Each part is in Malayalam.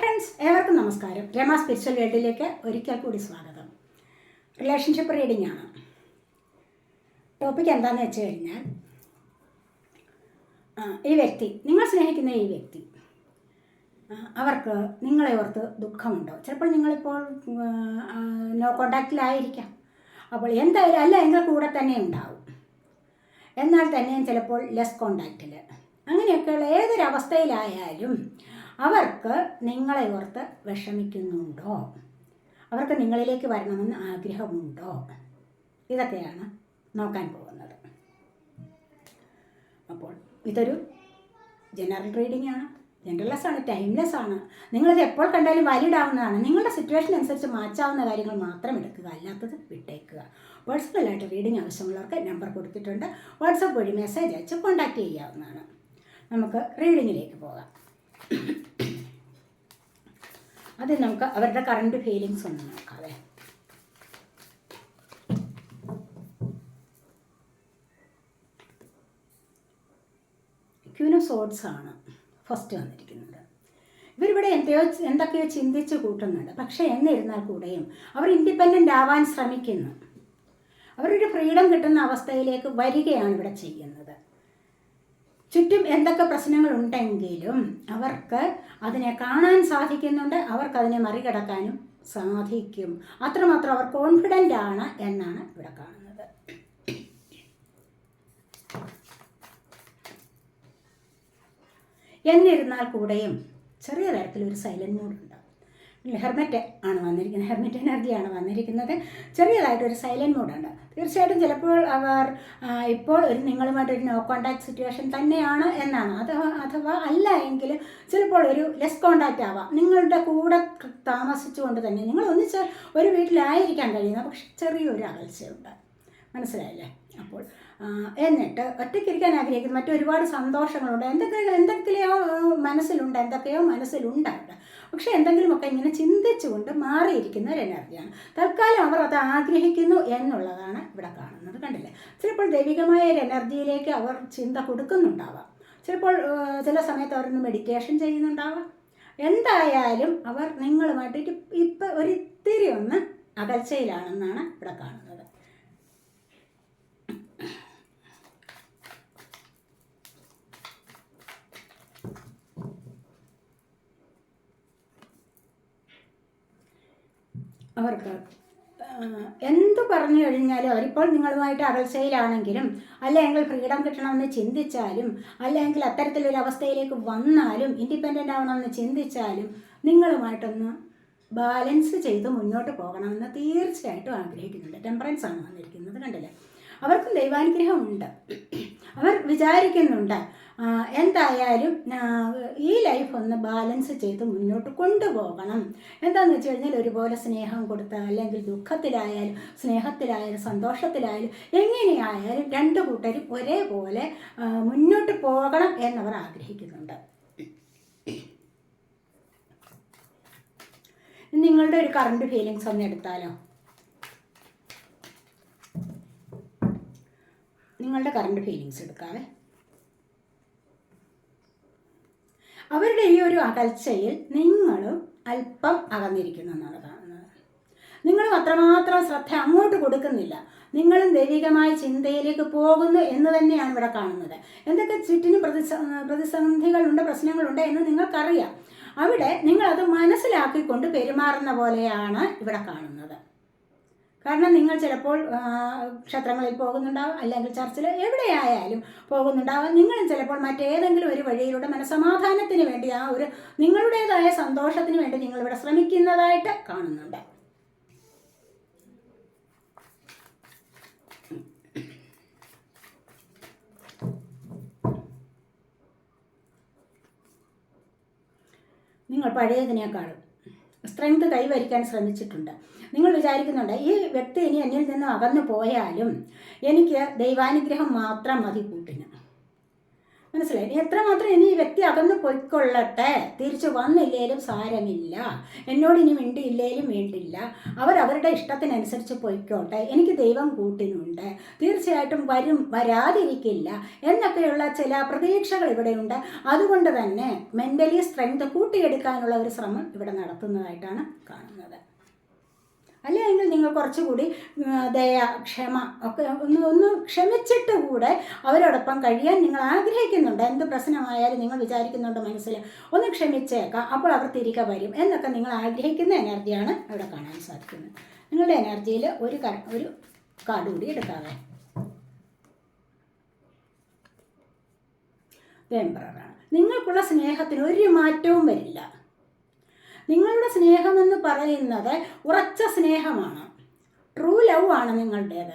ഫ്രണ്ട്സ്, ഏവർക്കും നമസ്കാരം. രമ സ്പിരിച്വൽ വേൾഡിലേക്ക് ഒരിക്കൽ കൂടി സ്വാഗതം. റിലേഷൻഷിപ്പ് റീഡിംഗ് ആണ്. ടോപ്പിക് എന്താണെന്ന് വെച്ച് കഴിഞ്ഞാൽ, ഈ വ്യക്തി, നിങ്ങൾ സ്നേഹിക്കുന്ന ഈ വ്യക്തി, അവർക്ക് നിങ്ങളെ ഓർത്ത് ദുഃഖമുണ്ടോ? ചിലപ്പോൾ നിങ്ങളിപ്പോൾ നോ കോണ്ടാക്റ്റിലായിരിക്കാം. അപ്പോൾ എന്തായാലും അല്ല എങ്കിൽ കൂടെ തന്നെ ഉണ്ടാവും. എന്നാൽ തന്നെയും ചിലപ്പോൾ ലെസ് കോണ്ടാക്റ്റിൽ, അങ്ങനെയൊക്കെയുള്ള ഏതൊരവസ്ഥയിലായാലും അവർക്ക് നിങ്ങളെ ഓർത്ത് വിഷമിക്കുന്നുണ്ടോ? അവർക്ക് നിങ്ങളിലേക്ക് വരണമെന്ന് ആഗ്രഹമുണ്ടോ? ഇതൊക്കെയാണ് നോക്കാൻ പോകുന്നത്. അപ്പോൾ ഇതൊരു ജനറൽ റീഡിംഗ് ആണ്. ജനറൽലെസ് ആണ്, ടൈംലെസ് ആണ്. നിങ്ങളിത് എപ്പോൾ കണ്ടാലും വാലിഡ് ആവുന്നതാണ്. നിങ്ങളുടെ സിറ്റുവേഷൻ അനുസരിച്ച് മാറ്റാവുന്ന കാര്യങ്ങൾ മാത്രം എടുക്കുക, അല്ലാത്തത് വിട്ടേക്കുക. പേഴ്സണലായിട്ട് റീഡിംഗ് ആവശ്യമുള്ളവർക്ക് നമ്പർ കൊടുത്തിട്ടുണ്ട്. വാട്സപ്പ് വഴി മെസ്സേജ് അയച്ച് കോൺടാക്റ്റ് ചെയ്യാവുന്നതാണ്. നമുക്ക് റീഡിങ്ങിലേക്ക് പോകാം. അത് നമുക്ക് അവരുടെ കറണ്ട് ഫീലിങ്സ് ഒന്ന് നോക്കാവേ. ക്വീൻ ഓഫ് സോർഡ്സ് ആണ് ഫസ്റ്റ് വന്നിരിക്കുന്നത്. ഇവരിവിടെ എന്തൊക്കെയോ ചിന്തിച്ച് കൂട്ടുന്നുണ്ട്. പക്ഷേ എന്നിരുന്നാൽ കൂടെയും അവർ ഇൻഡിപെൻഡൻ്റ് ആവാൻ ശ്രമിക്കുന്നു. അവരൊരു ഫ്രീഡം കിട്ടുന്ന അവസ്ഥയിലേക്ക് വരികയാണ് ഇവിടെ ചെയ്യുന്നത്. ചുറ്റും എന്തൊക്കെ പ്രശ്നങ്ങളുണ്ടെങ്കിലും അവർക്ക് അതിനെ കാണാൻ സാധിക്കുന്നുണ്ട്. അവർക്കതിനെ മറികടക്കാനും സാധിക്കും. അത്രമാത്രം അവർ കോൺഫിഡൻ്റ് ആണ് എന്നാണ് ഇവിടെ കാണുന്നത്. എന്നിരുന്നാൽ കൂടെയും ചെറിയ തരത്തിലൊരു സൈലൻറ്റ് മൂഡുണ്ട്. ഹെർമിറ്റ് ആണ് വന്നിരിക്കുന്നത്. ഹെർമിറ്റ് എനർജിയാണ് വന്നിരിക്കുന്നത്. ചെറിയതായിട്ടൊരു സൈലൻറ്റ് മൂഡുണ്ട്. തീർച്ചയായിട്ടും ചിലപ്പോൾ അവർ ഇപ്പോൾ നിങ്ങളുമായിട്ടൊരു നോ കോണ്ടാക്ട് സിറ്റുവേഷൻ തന്നെയാണ് എന്നാണ്. അഥവാ അല്ല എങ്കിലും ചിലപ്പോൾ ഒരു ലെസ് കോണ്ടാക്റ്റ് ആവാം. നിങ്ങളുടെ കൂടെ താമസിച്ചുകൊണ്ട് തന്നെ നിങ്ങൾ ഒന്നിച്ച് ഒരു വീട്ടിലായിരിക്കാൻ കഴിയുന്നത്, പക്ഷെ ചെറിയൊരു അകൽച്ചയുണ്ട്. മനസ്സിലായില്ലേ? അപ്പോൾ എന്നിട്ട് ഒറ്റയ്ക്കിരിക്കാൻ ആഗ്രഹിക്കുന്നു. മറ്റൊരുപാട് സന്തോഷങ്ങളുണ്ട്. എന്തൊക്കെയോ മനസ്സിലുണ്ടായിട്ട്, പക്ഷെ എന്തെങ്കിലുമൊക്കെ ഇങ്ങനെ ചിന്തിച്ചുകൊണ്ട് മാറിയിരിക്കുന്ന ഒരു എനർജിയാണ്. തൽക്കാലം അവർ അത് ആഗ്രഹിക്കുന്നു എന്നുള്ളതാണ് ഇവിടെ കാണുന്നത്. കണ്ടില്ലേ? ചിലപ്പോൾ ദൈവികമായ ഒരു എനർജിയിലേക്ക് അവർ ചിന്ത കൊടുക്കുന്നുണ്ടാവാം. ചിലപ്പോൾ ചില സമയത്ത് അവരൊന്ന് മെഡിറ്റേഷൻ ചെയ്യുന്നുണ്ടാവാം. എന്തായാലും അവർ നിങ്ങളുമായിട്ട് ഇപ്പം ഒരിത്തിരി ഒന്ന് അകൽച്ചയിലാണെന്നാണ് ഇവിടെ കാണുന്നത്. അവർക്ക് എന്തു പറഞ്ഞു കഴിഞ്ഞാലും അവരിപ്പോൾ നിങ്ങളുമായിട്ട് അകൽച്ചയിലാണെങ്കിലും, അല്ലെങ്കിൽ ഫ്രീഡം കിട്ടണമെന്ന് ചിന്തിച്ചാലും, അല്ലെങ്കിൽ അത്തരത്തിലൊരു അവസ്ഥയിലേക്ക് വന്നാലും, ഇൻഡിപെൻഡൻ്റ് ആവണമെന്ന് ചിന്തിച്ചാലും നിങ്ങളുമായിട്ടൊന്ന് ബാലൻസ് ചെയ്ത് മുന്നോട്ട് പോകണമെന്ന് തീർച്ചയായിട്ടും ആഗ്രഹിക്കുന്നുണ്ട്. ടെമ്പറൻസ് ആണ് വന്നിരിക്കുന്നത്. കണ്ടില്ലേ? അവർക്കും ദൈവാനുഗ്രഹമുണ്ട്. അവർ വിചാരിക്കുന്നുണ്ട് എന്തായാലും ഈ ലൈഫ് ഒന്ന് ബാലൻസ് ചെയ്ത് മുന്നോട്ട് കൊണ്ടുപോകണം. എന്താണെന്ന് വെച്ച് കഴിഞ്ഞാൽ ഒരുപോലെ സ്നേഹം കൊടുത്ത്, അല്ലെങ്കിൽ ദുഃഖത്തിലായാലും സ്നേഹത്തിലായാലും സന്തോഷത്തിലായാലും എങ്ങനെയായാലും രണ്ടു കൂട്ടരും ഒരേപോലെ മുന്നോട്ട് പോകണം എന്നവർ ആഗ്രഹിക്കുന്നുണ്ട്. നിങ്ങളുടെ ഒരു കറണ്ട് ഫീലിങ്സ് ഒന്ന് എടുത്താലോ? നിങ്ങളുടെ കറണ്ട് ഫീലിങ്സ് എടുക്കാവേ. അവരുടെ ഈ ഒരു അകൽച്ചയിൽ നിങ്ങളും അല്പം അകന്നിരിക്കുന്നു എന്നാണ് കാണുന്നത്. നിങ്ങളും അത്രമാത്രം ശ്രദ്ധ അങ്ങോട്ട് കൊടുക്കുന്നില്ല. നിങ്ങളും ദൈവികമായ ചിന്തയിലേക്ക് പോകുന്നു എന്ന് തന്നെയാണ് ഇവിടെ കാണുന്നത്. എന്തൊക്കെ ചുറ്റിനും പ്രതിസന്ധികളുണ്ട്, പ്രശ്നങ്ങളുണ്ട് എന്ന് നിങ്ങൾക്കറിയാം. അവിടെ നിങ്ങളത് മനസ്സിലാക്കിക്കൊണ്ട് പെരുമാറുന്ന പോലെയാണ് ഇവിടെ കാണുന്നത്. കാരണം നിങ്ങൾ ചിലപ്പോൾ ക്ഷേത്രങ്ങളിൽ പോകുന്നുണ്ടാവും, അല്ലെങ്കിൽ ചർച്ചിൽ എവിടെയായാലും പോകുന്നുണ്ടാവും. നിങ്ങളും ചിലപ്പോൾ മറ്റേതെങ്കിലും ഒരു വഴിയിലൂടെ മനസ്സമാധാനത്തിന് വേണ്ടി, ആ ഒരു നിങ്ങളുടേതായ സന്തോഷത്തിന് വേണ്ടി നിങ്ങളിവിടെ ശ്രമിക്കുന്നതായിട്ട് കാണുന്നുണ്ട്. നിങ്ങൾ പഴയതിനേക്കാളും സ്ട്രെങ്ത് കൈവരിക്കാൻ ശ്രമിച്ചിട്ടുണ്ട്. നിങ്ങൾ വിചാരിക്കുന്നുണ്ട് ഈ വ്യക്തി ഇനി എന്നിൽ നിന്ന് അകന്നു പോയാലും എനിക്ക് ദൈവാനുഗ്രഹം മാത്രം മതി കൂട്ടിന്. മനസ്സിലായി? എത്രമാത്രം ഇനി ഈ വ്യക്തി അകന്ന് പൊയ്ക്കൊള്ളട്ടെ, തിരിച്ചു വന്നില്ലേലും സാരമില്ല, എന്നോട് ഇനി മിണ്ടിയില്ലേലും വേണ്ടില്ല, അവരവരുടെ ഇഷ്ടത്തിനനുസരിച്ച് പൊയ്ക്കോട്ടെ, എനിക്ക് ദൈവം കൂട്ടിനുണ്ട്, തീർച്ചയായിട്ടും വരും, വരാതിരിക്കില്ല എന്നൊക്കെയുള്ള ചില പ്രതീക്ഷകൾ ഇവിടെയുണ്ട്. അതുകൊണ്ട് തന്നെ മെൻ്റലി സ്ട്രെങ്ത് കൂട്ടിയെടുക്കാനുള്ള ഒരു ശ്രമം ഇവിടെ നടത്തുന്നതായിട്ടാണ് കാണുന്നത്. അല്ലെങ്കിൽ നിങ്ങൾ കുറച്ചുകൂടി ദയ, ക്ഷമ ഒക്കെ ഒന്ന് ക്ഷമിച്ചിട്ട് കൂടെ അവരോടൊപ്പം കഴിയാൻ നിങ്ങൾ ആഗ്രഹിക്കുന്നുണ്ട്. എന്ത് പ്രശ്നമായാലും നിങ്ങൾ വിചാരിക്കുന്നുണ്ട് മനസ്സിൽ ഒന്ന് ക്ഷമിച്ചേക്കാം, അപ്പോൾ അവർ തിരികെ വരും എന്നൊക്കെ നിങ്ങൾ ആഗ്രഹിക്കുന്ന എനർജിയാണ് ഇവിടെ കാണാൻ സാധിക്കുന്നത്. നിങ്ങളുടെ എനർജിയിൽ ഒരു കാർഡ് കൂടി എടുക്കാവേ. എംപററാണ്. നിങ്ങൾക്കുള്ള സ്നേഹത്തിന് ഒരു മാറ്റവും വരില്ല. നിങ്ങളുടെ സ്നേഹമെന്ന് പറയുന്നത് ഉറച്ച സ്നേഹമാണ്, ട്രൂ ലവ് ആണ് നിങ്ങളുടേത്.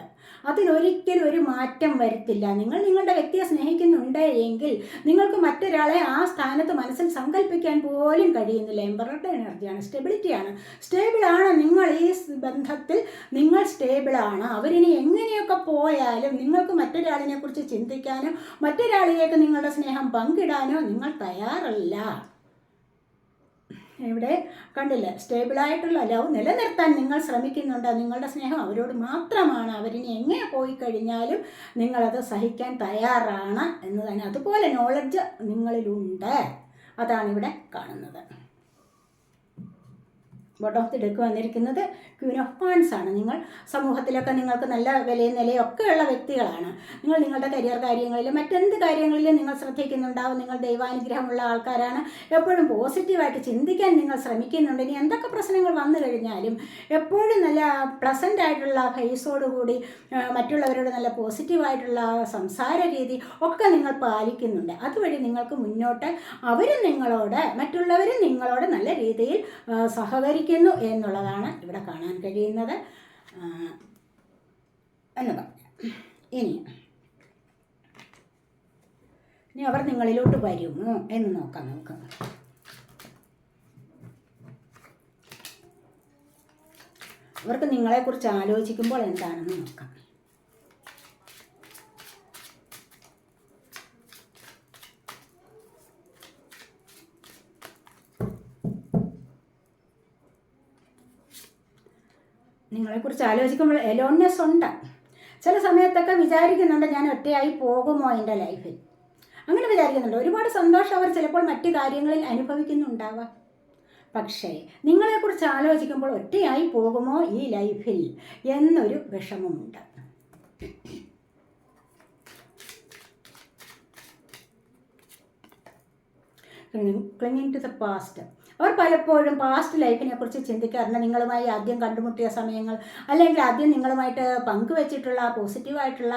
അതിനൊരിക്കലും ഒരു മാറ്റം വരുത്തില്ല. നിങ്ങൾ നിങ്ങളുടെ വ്യക്തിയെ സ്നേഹിക്കുന്നുണ്ട് എങ്കിൽ നിങ്ങൾക്ക് മറ്റൊരാളെ ആ സ്ഥാനത്ത് മനസ്സിൽ സങ്കല്പിക്കാൻ പോലും കഴിയുന്നില്ല. എംപററുടെ എനർജിയാണ്, സ്റ്റെബിലിറ്റിയാണ്. സ്റ്റേബിളാണ് നിങ്ങൾ ഈ ബന്ധത്തിൽ, നിങ്ങൾ സ്റ്റേബിളാണ്. അവരിനി എങ്ങനെയൊക്കെ പോയാലും നിങ്ങൾക്ക് മറ്റൊരാളിനെ കുറിച്ച് ചിന്തിക്കാനോ മറ്റൊരാളിലേക്ക് നിങ്ങളുടെ സ്നേഹം പങ്കിടാനോ നിങ്ങൾ തയ്യാറല്ല. ഇവിടെ കണ്ടില്ലേ, സ്റ്റേബിളായിട്ടുള്ള ലവ് നിലനിർത്താൻ നിങ്ങൾ ശ്രമിക്കുന്നുണ്ട്. നിങ്ങളുടെ സ്നേഹം അവരോട് മാത്രമാണ്. അവരിനി എങ്ങനെ പോയി കഴിഞ്ഞാലും നിങ്ങളത് സഹിക്കാൻ തയ്യാറാണ് എന്ന് തന്നെ. അതുപോലെ നോളജ് നിങ്ങളിലുണ്ട്. അതാണ് ഇവിടെ കാണുന്നത്. ബോട്ടം ഓഫ് ദി ഡെക്ക് വന്നിരിക്കുന്നത് ക്വീൻ ഓഫ് വാൻഡ്സ് ആണ്. നിങ്ങൾ സമൂഹത്തിലൊക്കെ നിങ്ങൾക്ക് നല്ല വിലയും നിലയും ഒക്കെ ഉള്ള വ്യക്തികളാണ്. നിങ്ങൾ നിങ്ങളുടെ കരിയർ കാര്യങ്ങളിലും മറ്റെന്ത് കാര്യങ്ങളിലും നിങ്ങൾ ശ്രദ്ധിക്കുന്നുണ്ടാവും. നിങ്ങൾ ദൈവാനുഗ്രഹമുള്ള ആൾക്കാരാണ്. എപ്പോഴും പോസിറ്റീവായിട്ട് ചിന്തിക്കാൻ നിങ്ങൾ ശ്രമിക്കുന്നുണ്ട്. ഇനി എന്തൊക്കെ പ്രശ്നങ്ങൾ വന്നു കഴിഞ്ഞാലും എപ്പോഴും നല്ല പ്ലസൻ്റ് ആയിട്ടുള്ള ഫേസോടുകൂടി മറ്റുള്ളവരോട് നല്ല പോസിറ്റീവായിട്ടുള്ള സംസാര രീതി ഒക്കെ നിങ്ങൾ പാലിക്കുന്നുണ്ട്. അതുവഴി നിങ്ങൾക്ക് മുന്നോട്ട് അവരും നിങ്ങളോട്, മറ്റുള്ളവരും നിങ്ങളോട് നല്ല രീതിയിൽ സഹകരിക്കും എന്നുള്ളതാണ് ഇവിടെ കാണാൻ കഴിയുന്നത് എന്ന് പറഞ്ഞു. ഇനി അവർ നിങ്ങളിലോട്ട് വരുമോ എന്ന് നോക്കാം നമുക്ക്. അവർക്ക് നിങ്ങളെക്കുറിച്ച് ആലോചിക്കുമ്പോൾ എന്താണെന്ന് നോക്കാം. നിങ്ങളെക്കുറിച്ച് ആലോചിക്കുമ്പോൾ എലോൺനെസ് ഉണ്ട്. ചില സമയത്തൊക്കെ വിചാരിക്കുന്നുണ്ട് ഞാൻ ഒറ്റയായി പോകുമോ എൻ്റെ ലൈഫിൽ, അങ്ങനെ വിചാരിക്കുന്നുണ്ട്. ഒരുപാട് സന്തോഷം അവർ ചിലപ്പോൾ മറ്റു കാര്യങ്ങളിൽ അനുഭവിക്കുന്നുണ്ടാവാം. പക്ഷേ നിങ്ങളെക്കുറിച്ച് ആലോചിക്കുമ്പോൾ ഒറ്റയായി പോകുമോ ഈ ലൈഫിൽ എന്നൊരു വിഷമമുണ്ട്. Clinging to the past. അവർ പലപ്പോഴും പാസ്റ്റ് ലൈഫിനെ കുറിച്ച് ചിന്തിക്കാറുണ്ട്. നിങ്ങളുമായി ആദ്യം കണ്ടുമുട്ടിയ സമയങ്ങൾ, അല്ലെങ്കിൽ ആദ്യം നിങ്ങളുമായിട്ട് പങ്കുവെച്ചിട്ടുള്ള പോസിറ്റീവായിട്ടുള്ള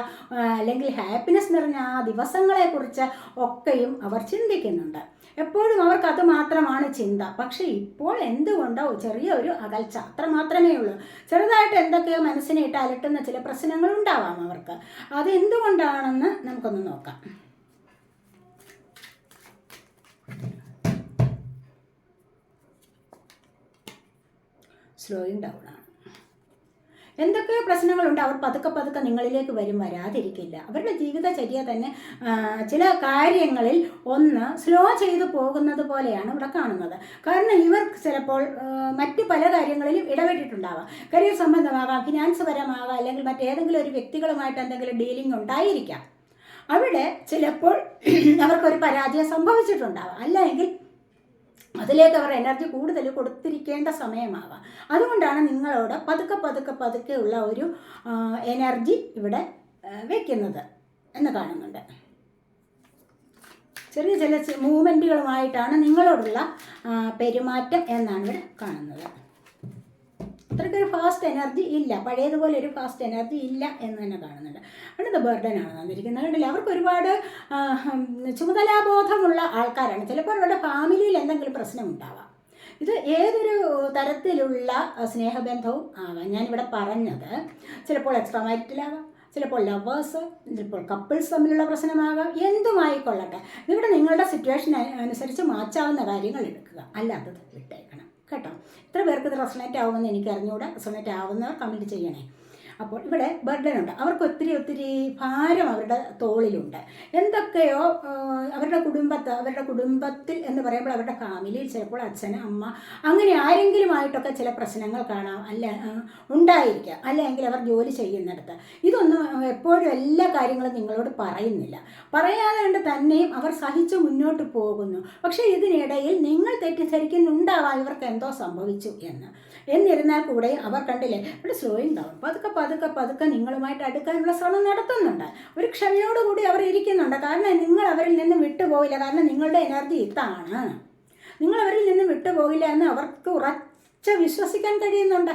അല്ലെങ്കിൽ ഹാപ്പിനെസ് നിറഞ്ഞ ആ ദിവസങ്ങളെക്കുറിച്ച് ഒക്കെയും അവർ ചിന്തിക്കുന്നുണ്ട്. എപ്പോഴും അവർക്ക് അത് മാത്രമാണ് ചിന്ത. പക്ഷേ ഇപ്പോൾ എന്തുകൊണ്ടോ ചെറിയ ഒരു അകൽച്ച, അത്ര മാത്രമേ ഉള്ളൂ. ചെറുതായിട്ട് എന്തൊക്കെയോ മനസ്സിനെ ഇട്ട് അലട്ടുന്ന ചില പ്രശ്നങ്ങൾ ഉണ്ടാവാം അവർക്ക്. അത് എന്തുകൊണ്ടാണെന്ന് നമുക്കൊന്ന് നോക്കാം. സ്ലോയിങ് ഡൗൺ ആണ്. എന്തൊക്കെ പ്രശ്നങ്ങളുണ്ട്, അവർ പതുക്കെ നിങ്ങളിലേക്ക് വരും, വരാതിരിക്കില്ല. അവരുടെ ജീവിതചര്യ തന്നെ ചില കാര്യങ്ങളിൽ ഒന്ന് സ്ലോ ചെയ്തു പോകുന്നത് പോലെയാണ് ഇവിടെ കാണുന്നത്. കാരണം ഇവർ ചിലപ്പോൾ മറ്റ് പല കാര്യങ്ങളിലും ഇടപെട്ടിട്ടുണ്ടാവാം. കരിയർ സംബന്ധമാകാം, ഫിനാൻസ് പരമാകാം, അല്ലെങ്കിൽ മറ്റേതെങ്കിലും ഒരു വ്യക്തികളുമായിട്ട് എന്തെങ്കിലും ഡീലിംഗ് ഉണ്ടായിരിക്കാം. അവിടെ ചിലപ്പോൾ അവർക്കൊരു പരാജയം സംഭവിച്ചിട്ടുണ്ടാവാം. അല്ലെങ്കിൽ അതിലേക്ക് അവർ എനർജി കൂടുതൽ കൊടുത്തിരിക്കേണ്ട സമയമാവാം. അതുകൊണ്ടാണ് നിങ്ങളോട് പതുക്കെ ഉള്ള ഒരു എനർജി ഇവിടെ വയ്ക്കുന്നത് എന്ന് കാണുന്നുണ്ട്. ചെറിയ ചില മൂവ്മെൻറ്റുകളുമായിട്ടാണ് നിങ്ങളോടുള്ള പെരുമാറ്റം എന്നാണ് ഇവിടെ കാണുന്നത്. അത്രയ്ക്കൊരു ഫാസ്റ്റ് എനർജി ഇല്ല, പഴയതുപോലെ ഒരു ഫാസ്റ്റ് എനർജി ഇല്ല എന്ന് തന്നെ കാണുന്നുണ്ട്. അടുത്ത ബർഡനാണ് തന്നിരിക്കുന്നത്. കണ്ടില്ല, അവർക്ക് ഒരുപാട് ചുമതലാബോധമുള്ള ആൾക്കാരാണ്. ചിലപ്പോൾ അവരുടെ ഫാമിലിയിൽ എന്തെങ്കിലും പ്രശ്നം ഉണ്ടാവാം. ഇത് ഏതൊരു തരത്തിലുള്ള സ്നേഹബന്ധവും ആവാം. ഞാനിവിടെ പറഞ്ഞത് ചിലപ്പോൾ എക്സ്ട്രാ മാരിറ്റലാവാം, ചിലപ്പോൾ ലവേഴ്സ്, ചിലപ്പോൾ കപ്പിൾസ് തമ്മിലുള്ള പ്രശ്നമാകാം, എന്തുമായിക്കൊള്ളട്ടെ. ഇവിടെ നിങ്ങളുടെ സിറ്റുവേഷൻ അനുസരിച്ച് മാറ്റാവുന്ന കാര്യങ്ങൾ എടുക്കുക, അല്ലാത്തത് വിട്ടേക്കണം കേട്ടോ. ഇത്ര പേർക്ക് ഇത് റെസണേറ്റ് ആവുമെന്ന് എനിക്ക് അറിഞ്ഞുകൂടാ. റെസണേറ്റ് ആവുന്നവർ കമൻറ്റ് ചെയ്യണേ. അപ്പോൾ ഇവിടെ ബർഡനുണ്ട്, അവർക്ക് ഒത്തിരി ഒത്തിരി ഭാരം അവരുടെ തോളിലുണ്ട്. എന്തൊക്കെയോ അവരുടെ കുടുംബത്തിൽ എന്ന് പറയുമ്പോൾ അവരുടെ ഫാമിലിയിൽ ചിലപ്പോൾ അച്ഛൻ, അമ്മ, അങ്ങനെ ആരെങ്കിലുമായിട്ടൊക്കെ ചില പ്രശ്നങ്ങൾ കാണാം, ഉണ്ടായിരിക്കാം. അല്ലെങ്കിൽ അവർ ജോലി ചെയ്യുന്നിടത്ത് ഇതൊന്നും എപ്പോഴും എല്ലാ കാര്യങ്ങളും നിങ്ങളോട് പറയുന്നില്ല. പറയാതെ കൊണ്ട് തന്നെയും അവർ സഹിച്ചു മുന്നോട്ട് പോകുന്നു. പക്ഷേ ഇതിനിടയിൽ നിങ്ങൾ തെറ്റിദ്ധരിക്കുന്നുണ്ടാവാം ഇവർക്ക് എന്തോ സംഭവിച്ചു എന്ന്. എന്നിരുന്നാൽ കൂടെ അവർ കണ്ടില്ലേ ഇവിടെ സ്ലോയിങ് ഡൗൺ, പതുക്കെ നിങ്ങളുമായിട്ട് അടുക്കാനുള്ള ശ്രമം നടത്തുന്നുണ്ട്. ഒരു ക്ഷമയോടുകൂടി അവർ ഇരിക്കുന്നുണ്ട്. കാരണം നിങ്ങൾ അവരിൽ നിന്ന് വിട്ടുപോകില്ല. കാരണം നിങ്ങളുടെ എനർജി ഇതാണ്. നിങ്ങൾ അവരിൽ നിന്ന് വിട്ടുപോകില്ല എന്ന് അവർക്ക് ഉറച്ച് വിശ്വസിക്കാൻ കഴിയുന്നുണ്ട്.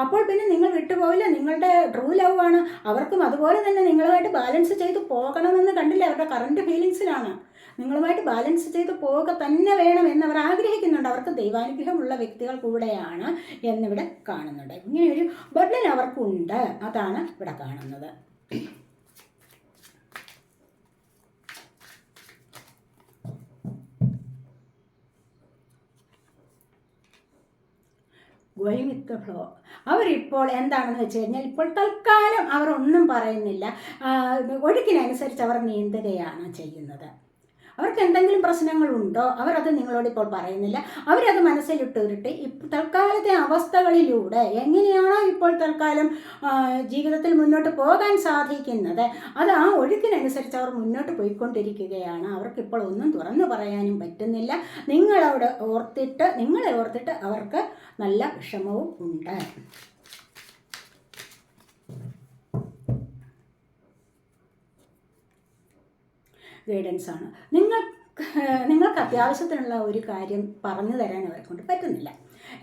അപ്പോൾ പിന്നെ നിങ്ങൾ വിട്ടുപോകില്ല. നിങ്ങളുടെ ട്രൂ ലവ് ആണ്. അവർക്കും അതുപോലെ തന്നെ നിങ്ങളുമായിട്ട് ബാലൻസ് ചെയ്ത് പോകണമെന്ന് കണ്ടില്ലേ, അവരുടെ കറണ്ട് ഫീലിങ്സിലാണ്. നിങ്ങളുമായിട്ട് ബാലൻസ് ചെയ്ത് പോവുക തന്നെ വേണം എന്നവർ ആഗ്രഹിക്കുന്നുണ്ട്. അവർക്ക് ദൈവാനുഗ്രഹമുള്ള വ്യക്തികൾ കൂടെയാണ് എന്നിവിടെ കാണുന്നുണ്ട്. ഇങ്ങനെയൊരു ബർഡൻ അവർക്കുണ്ട്, അതാണ് ഇവിടെ കാണുന്നത്. Going with the flow. അവരിപ്പോൾ എന്താണെന്ന് വെച്ച് കഴിഞ്ഞാൽ ഇപ്പോൾ തൽക്കാലം അവർ ഒന്നും പറയുന്നില്ല. ഒഴുക്കിനനുസരിച്ച് അവർ നീന്തുകയാണ് ചെയ്യുന്നത്. അവർക്ക് എന്തെങ്കിലും പ്രശ്നങ്ങളുണ്ടോ അവരത് നിങ്ങളോട് ഇപ്പോൾ പറയുന്നില്ല. അവരത് മനസ്സിലിട്ടുരുട്ടി തൽക്കാലത്തെ അവസ്ഥകളിലൂടെ എങ്ങനെയാണോ ഇപ്പോൾ തൽക്കാലം ജീവിതത്തിൽ മുന്നോട്ട് പോകാൻ സാധിക്കുന്നത് അത് ആ ഒഴുക്കിനനുസരിച്ച് അവർ മുന്നോട്ട് പോയിക്കൊണ്ടിരിക്കുകയാണ്. അവർക്കിപ്പോൾ ഒന്നും തുറന്നു പറയാനും പറ്റുന്നില്ല. നിങ്ങളെ ഓർത്തിട്ട് അവർക്ക് നല്ല വിഷമവും ഉണ്ട്. ഗൈഡൻസ് ആണ്. നിങ്ങൾക്ക് അത്യാവശ്യത്തിനുള്ള ഒരു കാര്യം പറഞ്ഞു തരാൻ അവരെ കൊണ്ട് പറ്റുന്നില്ല.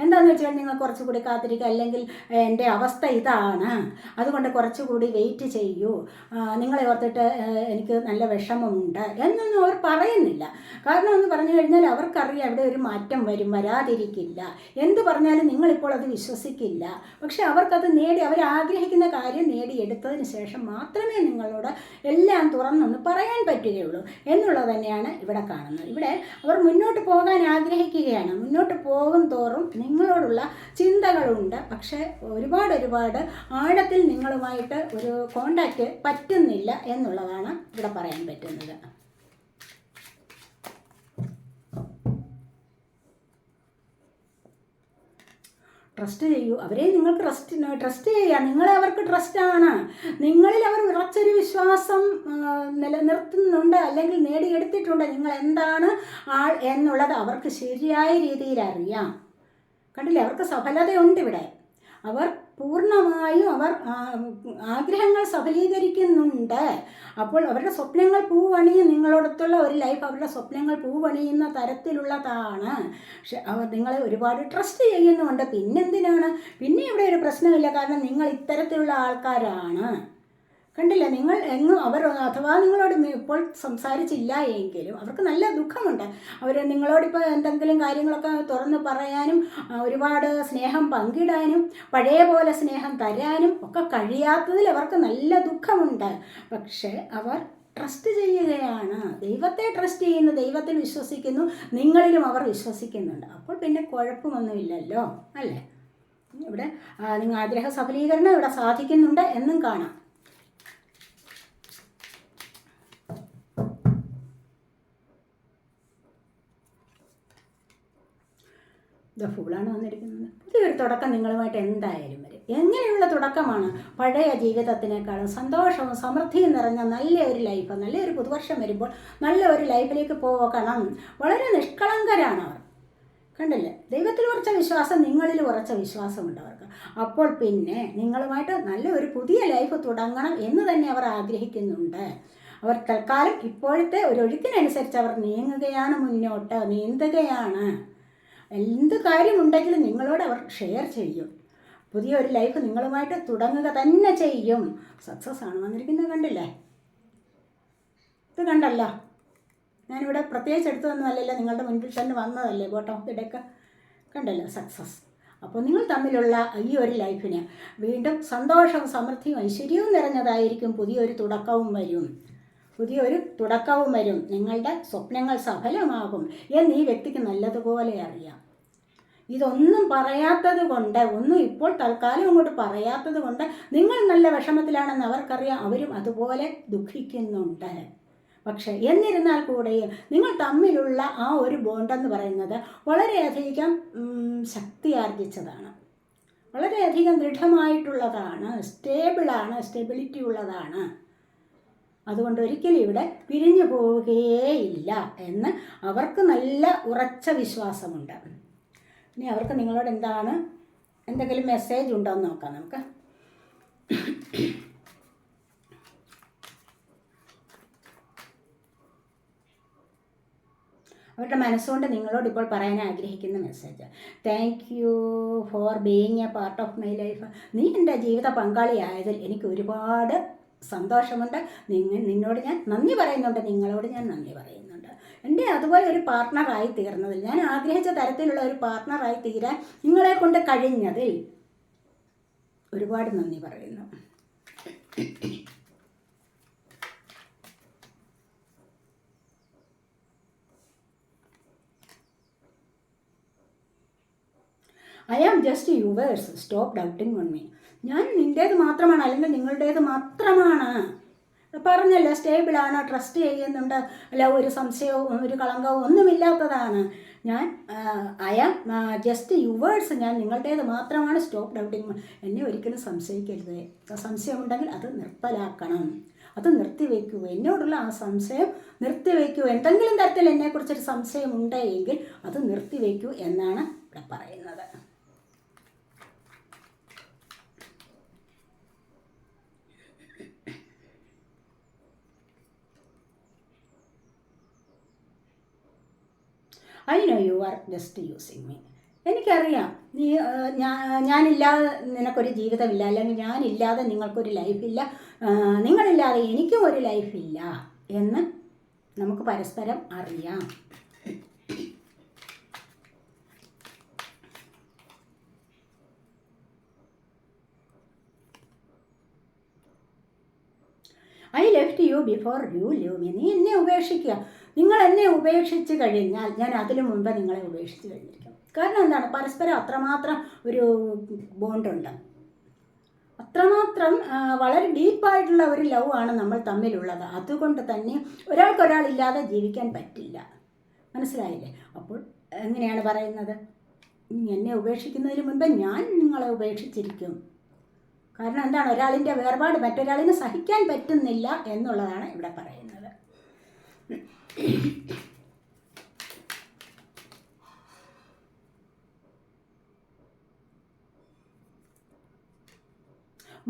എന്താണെന്ന് വെച്ചാൽ നിങ്ങൾ കുറച്ചുകൂടി കാത്തിരിക്കുക, അല്ലെങ്കിൽ എൻ്റെ അവസ്ഥ ഇതാണ്, അതുകൊണ്ട് കുറച്ചുകൂടി വെയിറ്റ് ചെയ്യൂ, നിങ്ങളെ ഓർത്തിട്ട് എനിക്ക് നല്ല വിഷമമുണ്ട് എന്നൊന്നും അവർ പറയുന്നില്ല. കാരണം എന്ന് പറഞ്ഞു കഴിഞ്ഞാൽ അവർക്കറിയാം അവിടെ ഒരു മാറ്റം വരാതിരിക്കില്ല. എന്ത് പറഞ്ഞാലും നിങ്ങളിപ്പോൾ അത് വിശ്വസിക്കില്ല. പക്ഷെ അവർക്കത് അവർ ആഗ്രഹിക്കുന്ന കാര്യം നേടിയെടുത്തതിന് ശേഷം മാത്രമേ നിങ്ങളോട് എല്ലാം തുറന്നൊന്ന് പറയാൻ പറ്റുകയുള്ളൂ എന്നുള്ളത് തന്നെയാണ് ഇവിടെ കാണുന്നത്. ഇവിടെ അവർ മുന്നോട്ട് പോകാൻ ആഗ്രഹിക്കുകയാണ്. മുന്നോട്ട് പോകും തോറും നിങ്ങളോടുള്ള ചിന്തകളുണ്ട്. പക്ഷേ ഒരുപാട് ആഴത്തിൽ നിങ്ങളുമായിട്ട് ഒരു കോണ്ടാക്റ്റ് പറ്റുന്നില്ല എന്നുള്ളതാണ് ഇവിടെ പറയാൻ പറ്റുന്നത്. ട്രസ്റ്റ് ചെയ്യൂ. അവരെ നിങ്ങൾക്ക് ട്രസ്റ്റ് ചെയ്യാം. നിങ്ങളെ അവർക്ക് ട്രസ്റ്റാണ്. നിങ്ങളിൽ അവർ ഉറച്ചൊരു വിശ്വാസം നിലനിർത്തുന്നുണ്ട്, അല്ലെങ്കിൽ നേടിയെടുത്തിട്ടുണ്ട്. നിങ്ങൾ എന്താണ് ആൾ എന്നുള്ളത് അവർക്ക് ശരിയായ രീതിയിൽ അറിയാം. കണ്ടില്ലേ, അവർക്ക് സഫലതയുണ്ട് ഇവിടെ. അവർ പൂർണ്ണമായും ആഗ്രഹങ്ങൾ സഫലീകരിക്കുന്നുണ്ട്. അപ്പോൾ അവരുടെ സ്വപ്നങ്ങൾ പൂവണിയും, നിങ്ങളോടത്തുള്ള ഒരു ലൈഫ് അവരുടെ സ്വപ്നങ്ങൾ പൂവണിയുന്ന തരത്തിലുള്ളതാണ്. പക്ഷെ അവർ നിങ്ങളെ ഒരുപാട് ട്രസ്റ്റ് ചെയ്യുന്നുണ്ട്. പിന്നെ ഇവിടെ ഒരു പ്രശ്നമില്ല. കാരണം നിങ്ങൾ ഇത്തരത്തിലുള്ള ആൾക്കാരാണ്. കണ്ടില്ല, നിങ്ങൾ അഥവാ നിങ്ങളോട് ഇപ്പോൾ സംസാരിച്ചില്ല എങ്കിലും അവർക്ക് നല്ല ദുഃഖമുണ്ട്. അവർ നിങ്ങളോടിപ്പോൾ എന്തെങ്കിലും കാര്യങ്ങളൊക്കെ തുറന്ന് പറയാനും ഒരുപാട് സ്നേഹം പങ്കിടാനും പഴയ പോലെ സ്നേഹം തരാനും ഒക്കെ കഴിയാത്തതിൽ അവർക്ക് നല്ല ദുഃഖമുണ്ട്. പക്ഷേ അവർ ട്രസ്റ്റ് ചെയ്യുകയാണ്. ദൈവത്തെ ട്രസ്റ്റ് ചെയ്യുന്നു, ദൈവത്തിൽ വിശ്വസിക്കുന്നു, നിങ്ങളിലും അവർ വിശ്വസിക്കുന്നുണ്ട്. അപ്പോൾ പിന്നെ കുഴപ്പമൊന്നുമില്ലല്ലോ, അല്ലേ? ഇവിടെ നിങ്ങൾ ആഗ്രഹ സഫലീകരണം ഇവിടെ സാധിക്കുന്നുണ്ട് എന്നും കാണാം. ഫുള്ളാണ് വന്നിരിക്കുന്നത്. പുതിയൊരു തുടക്കം നിങ്ങളുമായിട്ട് എന്തായാലും വരും. എങ്ങനെയുള്ള തുടക്കമാണ്? പഴയ ജീവിതത്തിനേക്കാളും സന്തോഷവും സമൃദ്ധിയും നിറഞ്ഞ നല്ലൊരു ലൈഫ്, നല്ലൊരു പുതുവർഷം വരുമ്പോൾ നല്ല ഒരു ലൈഫിലേക്ക് പോകണം. വളരെ നിഷ്കളങ്കരാണ് അവർ. കണ്ടില്ലേ, ദൈവത്തിൽ ഉറച്ച വിശ്വാസം, നിങ്ങളിൽ ഉറച്ച വിശ്വാസമുണ്ട് അവർക്ക്. അപ്പോൾ പിന്നെ നിങ്ങളുമായിട്ട് നല്ലൊരു പുതിയ ലൈഫ് തുടങ്ങണം എന്ന് തന്നെ അവർ ആഗ്രഹിക്കുന്നുണ്ട്. അവർ തൽക്കാലം ഇപ്പോഴത്തെ ഒരു ഒഴുക്കിനനുസരിച്ച് അവർ നീന്തുകയാണ്. എന്ത് കാര്യമുണ്ടെങ്കിലും നിങ്ങളോട് അവർ ഷെയർ ചെയ്യും. പുതിയൊരു ലൈഫ് നിങ്ങളുമായിട്ട് തുടങ്ങുക തന്നെ ചെയ്യും. സക്സസ് ആണ് വന്നിരിക്കുന്നത്. കണ്ടില്ലേ, ഇത് കണ്ടല്ലോ, ഞാനിവിടെ പ്രത്യേകിച്ച് എടുത്തതൊന്നുമല്ലല്ലോ, നിങ്ങളുടെ മുൻപിൽ തന്നെ വന്നതല്ലേ ബോട്ടം ഓഫ് ദി ഡെക്ക്. കണ്ടല്ലോ, സക്സസ്. അപ്പോൾ നിങ്ങൾ തമ്മിലുള്ള ഈ ഒരു ലൈഫിന് വീണ്ടും സന്തോഷവും സമൃദ്ധിയും ഐശ്വര്യവും നിറഞ്ഞതായിരിക്കും. പുതിയൊരു തുടക്കവും വരും. നിങ്ങളുടെ സ്വപ്നങ്ങൾ സഫലമാകും എന്ന് ഈ വ്യക്തിക്ക് നല്ലതുപോലെ അറിയാം. ഇതൊന്നും പറയാത്തത് കൊണ്ട്, ഒന്നും ഇപ്പോൾ തൽക്കാലം അങ്ങോട്ട് പറയാത്തത് കൊണ്ട് നിങ്ങൾ നല്ല വിഷമത്തിലാണെന്ന് അവർക്കറിയാം. അവരും അതുപോലെ ദുഃഖിക്കുന്നുണ്ട്. പക്ഷേ എന്നിരുന്നാൽ കൂടെയും നിങ്ങൾ തമ്മിലുള്ള ആ ഒരു ബോണ്ടെന്ന് പറയുന്നത് വളരെയധികം ശക്തിയാർജിച്ചതാണ്, വളരെയധികം ദൃഢമായിട്ടുള്ളതാണ്, സ്റ്റെബിലിറ്റി ഉള്ളതാണ്. അതുകൊണ്ട് ഒരിക്കലും ഇവിടെ പിരിഞ്ഞു പോവുകയേയില്ല എന്ന് അവർക്ക് നല്ല ഉറച്ച വിശ്വാസമുണ്ട്. ഇനി അവർക്ക് നിങ്ങളോട് എന്തെങ്കിലും മെസ്സേജ് ഉണ്ടോ എന്ന് നോക്കാം നമുക്ക്. അവരുടെ മനസ്സുകൊണ്ട് നിങ്ങളോട് ഇപ്പോൾ പറയാൻ ആഗ്രഹിക്കുന്ന message: thank you for being A part of my life. നീ എൻ്റെ ജീവിത പങ്കാളിയായതിൽ എനിക്ക് ഒരുപാട് സന്തോഷമുണ്ട്. നിന്നോട് ഞാൻ നന്ദി പറയുന്നുണ്ട്, നിങ്ങളോട് ഞാൻ നന്ദി പറയുന്നുണ്ട്. എൻ്റെ അതുപോലെ ഒരു പാർട്ട്ണറായി തീർന്നതിൽ, ഞാൻ ആഗ്രഹിച്ച തരത്തിലുള്ള ഒരു പാർട്ട്ണറായി തീരാൻ നിങ്ങളെ കൊണ്ട് കഴിഞ്ഞതിൽ ഒരുപാട് നന്ദി പറയുന്നു. I am just yours, stop doubting on me. ഞാൻ നിൻ്റേത് മാത്രമാണ്, അല്ലെങ്കിൽ നിങ്ങളുടേത് മാത്രമാണ്. പറഞ്ഞല്ലോ, സ്റ്റേബിളാണ്, ട്രസ്റ്റ് ചെയ്യുന്നുണ്ട്, അല്ല ഒരു സംശയവും ഒരു കളങ്കവും ഒന്നുമില്ലാത്തതാണ്. ഞാൻ ഐ ആം ജസ്റ്റ് യുവേഴ്സ്, ഞാൻ നിങ്ങളുടേത് മാത്രമാണ്. Stop doubting. എന്നെ ഒരിക്കലും സംശയിക്കരുത്. സംശയമുണ്ടെങ്കിൽ അത് നിർത്തലാക്കണം, അത് നിർത്തിവെക്കൂ. എന്നോടുള്ള ആ സംശയം നിർത്തിവെക്കൂ. എന്തെങ്കിലും തരത്തിൽ എന്നെക്കുറിച്ചൊരു സംശയം ഉണ്ടെങ്കിൽ അത് നിർത്തിവെക്കൂ എന്നാണ് ഇവിടെ പറയുന്നത്. I know you are just using me. എനിക്കറിയാം ഞാനില്ലാതെ നിനക്കൊരു ജീവിതമില്ല, അല്ലെങ്കിൽ ഞാനില്ലാതെ നിങ്ങൾക്കൊരു ലൈഫില്ല, നിങ്ങളില്ലാതെ എനിക്കും ഒരു ലൈഫില്ല എന്ന് നമുക്ക് പരസ്പരം അറിയാം. I left U before you leave me. നീ എന്നെ ഉപേക്ഷിക്കുക. നിങ്ങൾ എന്നെ ഉപേക്ഷിച്ച് കഴിഞ്ഞാൽ ഞാൻ അതിനു മുൻപ് നിങ്ങളെ ഉപേക്ഷിച്ച് കഴിഞ്ഞിരിക്കും. കാരണം എന്താണ്? പരസ്പരം അത്രമാത്രം ഒരു ബോണ്ടുണ്ട്, അത്രമാത്രം വളരെ ഡീപ്പായിട്ടുള്ള ഒരു ലവ് ആണ് നമ്മൾ തമ്മിലുള്ളത്. അതുകൊണ്ട് തന്നെ ഒരാൾക്കൊരാളില്ലാതെ ജീവിക്കാൻ പറ്റില്ല. മനസ്സിലായില്ലേ? അപ്പോൾ എങ്ങനെയാണ് പറയുന്നത്? എന്നെ ഉപേക്ഷിക്കുന്നതിന് മുൻപ് ഞാൻ നിങ്ങളെ ഉപേക്ഷിച്ചിരിക്കും. കാരണം എന്താണ്? ഒരാളിൻ്റെ വേർപാട് മറ്റൊരാളിന് സഹിക്കാൻ പറ്റുന്നില്ല എന്നുള്ളതാണ് ഇവിടെ പറയുന്നത്.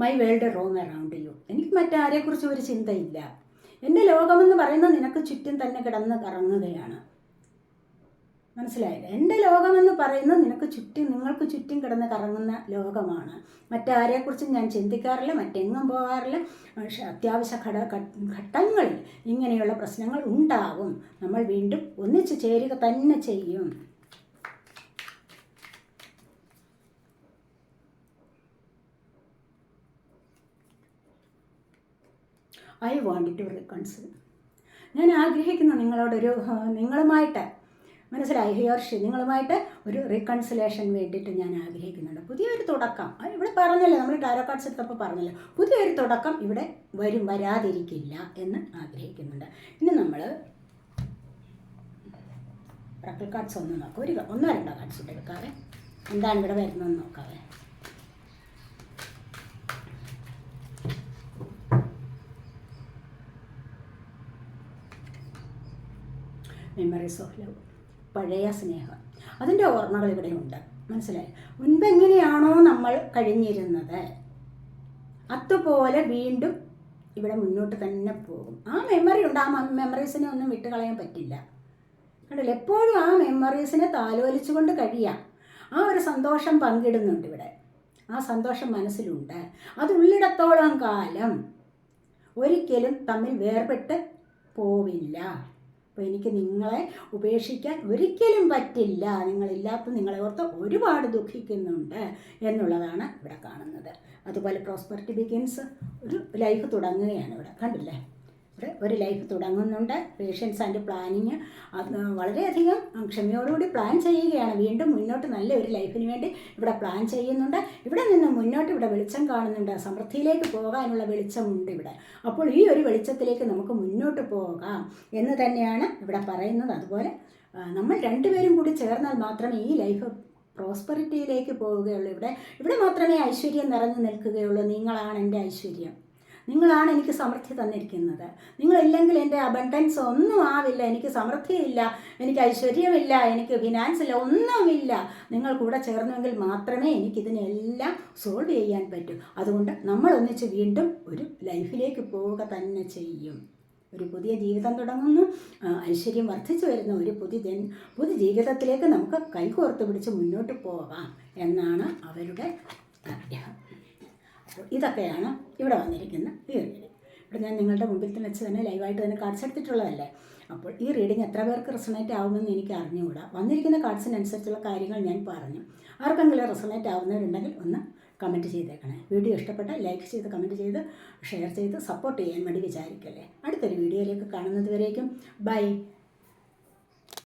My world roam around you. എനിക്ക് മറ്റാരെക്കുറിച്ചും ഒരു ചിന്തയില്ല. എൻ്റെ ലോകമെന്ന് പറയുന്നത് നിനക്ക് ചുറ്റും തന്നെ കിടന്ന് കറങ്ങുകയാണ്. മനസ്സിലായില്ല? എൻ്റെ ലോകമെന്ന് പറയുന്നത് നിങ്ങൾക്ക് ചുറ്റും കിടന്ന് കറങ്ങുന്ന ലോകമാണ്. മറ്റാരെക്കുറിച്ചും ഞാൻ ചിന്തിക്കാറില്ല, മറ്റെങ്ങും പോകാറില്ല. പക്ഷേ അത്യാവശ്യ ഘട്ടങ്ങളിൽ ഇങ്ങനെയുള്ള പ്രശ്നങ്ങൾ ഉണ്ടാവും. നമ്മൾ വീണ്ടും ഒന്നിച്ച് ചേരുക തന്നെ ചെയ്യും. I want to reconcile. ഞാൻ ആഗ്രഹിക്കുന്നു നിങ്ങളുമായിട്ട്, മനസ്സിലായി ഹിയർഷി, നിങ്ങളുമായിട്ട് ഒരു റീകൺസിലേഷൻ വേണ്ടിയിട്ട് ഞാൻ ആഗ്രഹിക്കുന്നുണ്ട്. പുതിയൊരു തുടക്കം. ഇവിടെ പറഞ്ഞല്ലോ, നമ്മൾ ടാരോ കാർഡ്സ് എടുത്തപ്പോൾ പറഞ്ഞല്ലോ, പുതിയൊരു തുടക്കം ഇവിടെ വരാതിരിക്കില്ല എന്ന് ആഗ്രഹിക്കുന്നുണ്ട്. ഇനി നമ്മൾ റക്കിൾ കാർഡ്സ് ഒന്ന് നോക്കാം. ഒന്നോ രണ്ടോ കാർഡ്സ് ഇട്ട് എടുക്കാവേ. എന്താണ് ഇവിടെ വരുന്നതെന്ന് നോക്കാവേ. മെമ്മറീസ് ഓഫ് ലവ്, പഴയ സ്നേഹം, അതിൻ്റെ ഓർമ്മകൾ ഇവിടെയുണ്ട്. മനസ്സിലായി? മുൻപ് എങ്ങനെയാണോ നമ്മൾ കഴിഞ്ഞിരുന്നത് അതുപോലെ വീണ്ടും ഇവിടെ മുന്നോട്ട് തന്നെ പോകും. ആ മെമ്മറി ഉണ്ട്, ആ മെമ്മറീസിനെ ഒന്നും വിട്ട് കളയാൻ പറ്റില്ല. കണ്ടില്ല? എപ്പോഴും ആ മെമ്മറീസിനെ താലോലിച്ചുകൊണ്ട് കഴിയാം. ആ ഒരു സന്തോഷം പങ്കിടുന്നുണ്ട് ഇവിടെ. ആ സന്തോഷം മനസ്സിലുണ്ട്. അതുള്ളിടത്തോളം കാലം ഒരിക്കലും തമ്മിൽ വേർപെട്ട് പോവില്ല. അപ്പോൾ എനിക്ക് നിങ്ങളെ ഉപേക്ഷിക്കാൻ ഒരിക്കലും പറ്റില്ല. നിങ്ങളെ ഓർത്ത് ഒരുപാട് ദുഃഖിക്കുന്നുണ്ട് എന്നുള്ളതാണ് ഇവിടെ കാണുന്നത്. അതുപോലെ പ്രോസ്പെറിറ്റി ബിഗിൻസ്, ഒരു ലൈഫ് തുടങ്ങുകയാണ് ഇവിടെ. കണ്ടില്ലേ? ഇവിടെ ഒരു ലൈഫ് തുടങ്ങുന്നുണ്ട്. പേഷ്യൻസ് ആൻഡ് പ്ലാനിങ് അത് വളരെയധികം ക്ഷമയോടുകൂടി പ്ലാൻ ചെയ്യുകയാണ്. വീണ്ടും മുന്നോട്ട് നല്ലൊരു ലൈഫിന് വേണ്ടി ഇവിടെ പ്ലാൻ ചെയ്യുന്നുണ്ട്. ഇവിടെ നിന്ന് മുന്നോട്ട് ഇവിടെ വെളിച്ചം കാണുന്നുണ്ട്. സമൃദ്ധിയിലേക്ക് പോകാനുള്ള വെളിച്ചമുണ്ട് ഇവിടെ. അപ്പോൾ ഈ ഒരു വെളിച്ചത്തിലേക്ക് നമുക്ക് മുന്നോട്ട് പോകാം എന്ന് തന്നെയാണ് ഇവിടെ പറയുന്നത്. അതുപോലെ നമ്മൾ രണ്ടുപേരും കൂടി ചേർന്നാൽ മാത്രമേ ഈ ലൈഫ് പ്രോസ്പെറിറ്റിയിലേക്ക് പോവുകയുള്ളൂ. ഇവിടെ മാത്രമേ ഐശ്വര്യം നിറഞ്ഞു നിൽക്കുകയുള്ളൂ. നിങ്ങളാണ് എൻ്റെ ഐശ്വര്യം, നിങ്ങളാണ് എനിക്ക് സമൃദ്ധി തന്നിരിക്കുന്നത്. നിങ്ങളില്ലെങ്കിൽ എൻ്റെ അബണ്ടൻസ് ഒന്നും ആവില്ല. എനിക്ക് സമൃദ്ധിയില്ല, എനിക്ക് ഐശ്വര്യമില്ല, എനിക്ക് ഫിനാൻസില്ല, ഒന്നുമില്ല. നിങ്ങൾ കൂടെ ചേർന്നുവെങ്കിൽ മാത്രമേ എനിക്കിതിനെല്ലാം സോൾവ് ചെയ്യാൻ പറ്റൂ. അതുകൊണ്ട് നമ്മൾ ഒന്നിച്ച് വീണ്ടും ഒരു ലൈഫിലേക്ക് പോവുക തന്നെ ചെയ്യും. ഒരു പുതിയ ജീവിതം തുടങ്ങുന്നു, ഐശ്വര്യം വർദ്ധിച്ചു വരുന്ന ഒരു പുതിയ ജീവിതത്തിലേക്ക് നമുക്ക് കൈകോർത്ത് പിടിച്ച് മുന്നോട്ട് പോകാം എന്നാണ് അവരുടെ ആഗ്രഹം. അപ്പോൾ ഇതൊക്കെയാണ് ഇവിടെ വന്നിരിക്കുന്ന ഈ റീഡിങ്. ഇവിടെ ഞാൻ നിങ്ങളുടെ മുമ്പിൽ വെച്ച് തന്നെ ലൈവായിട്ട് തന്നെ കാർഡ്സ് എടുത്തിട്ടുള്ളതല്ലേ. അപ്പോൾ ഈ റീഡിങ് എത്ര പേർക്ക് റെസണേറ്റ് ആവുമെന്ന് എനിക്ക് അറിഞ്ഞുകൂടാ. വന്നിരിക്കുന്ന കാർഡ്സിനനുസരിച്ചുള്ള കാര്യങ്ങൾ ഞാൻ പറഞ്ഞു. ആർക്കെങ്കിലും റെസണേറ്റ് ആവുന്നവരുണ്ടെങ്കിൽ ഒന്ന് കമൻറ്റ് ചെയ്തേക്കണേ. വീഡിയോ ഇഷ്ടപ്പെട്ടാൽ ലൈക്ക് ചെയ്ത് കമൻറ്റ് ചെയ്ത് ഷെയർ ചെയ്ത് സപ്പോർട്ട് ചെയ്യാൻ വേണ്ടി വിചാരിക്കല്ലേ. അടുത്തൊരു വീഡിയോയിലേക്ക് കാണുന്നത് വരേക്കും ബൈ.